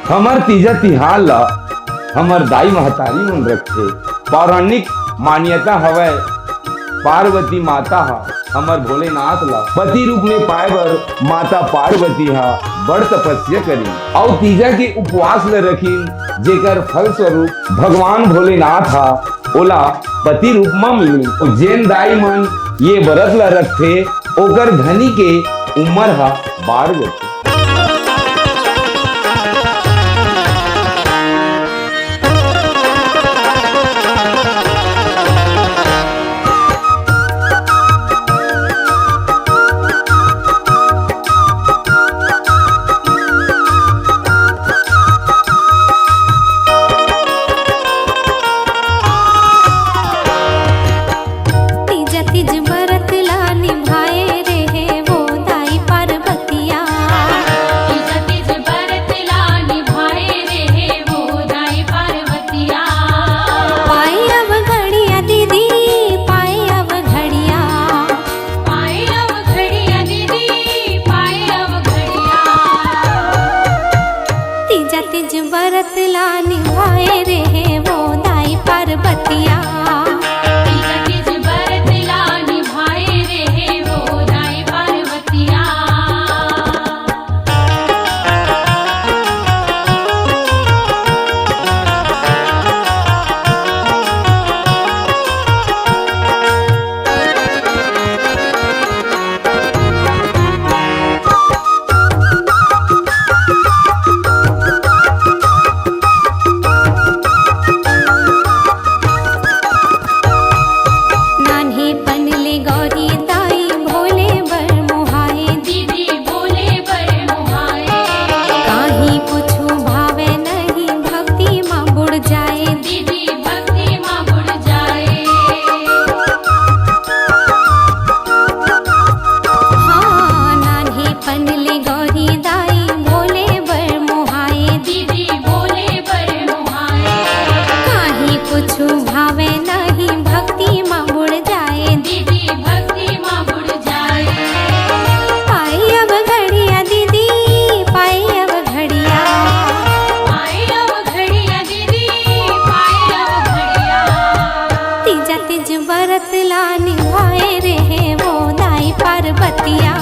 हमर तीजा तिहार ला हमर दाई महतारी मन रखथे। पौराणिक मान्यता हवय पार्वती माता हा हमर भोलेनाथ ला पति रूप में पाए बर माता पार्वती हा बड़ तपस्या करी और तीजा के उपवास ल रखीन, जेकर फल स्वरूप भगवान भोलेनाथ हा ओला पति रूप में मिली। जेन दाई मन ये व्रत ला रखथे ओकर धनी के उम्र हा 12 वर्ष। व्रत ला निभाए रे वो दाई पार्वतिया। व्रत ला निभाए रे वो दाई पार्वतिया। व्रत ला निभाए रे वो दाई पार्वतिया। व्रत ला निभाए रे वो दाई पार्वतिया।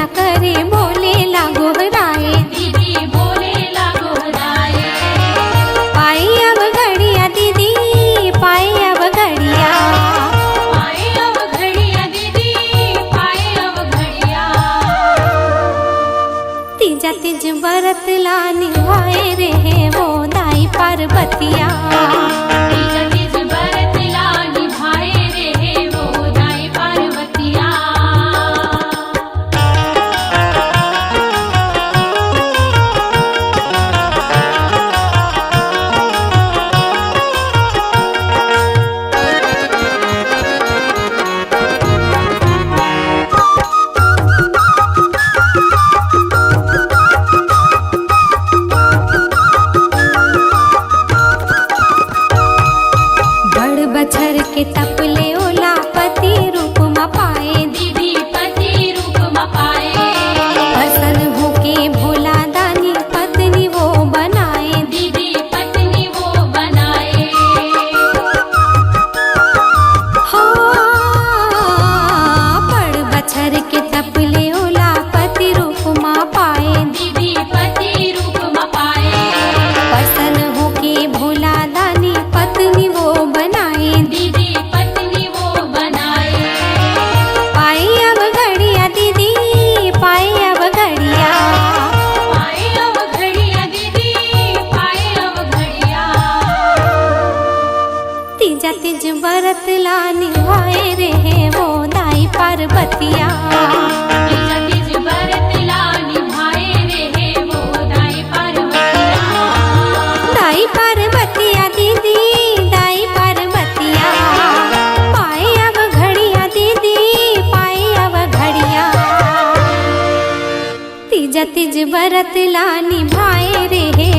करे बोले लागो हराए दीदी बोले लागो हराए। पाई अब घड़िया दीदी पाई अब घड़िया। पाई अब घड़िया दीदी पाई अब घड़िया। तीजा तीज व्रत ला निभाए रे वो दाई पार्वतिया। तीजा तीज व्रत ला निभाए रे वो दाई पार्वतिया। बरत ला निभाए रे वो दाई पार्वतिया। तीजा तीज बरत ला निभाए रे वो दाई पार्वतिया। दाई पार्वतिया दीदी दाई पार्वतिया, पाए अब घड़िया दीदी पाए अब घड़िया। तीजा तीज बरत ला निभाए रे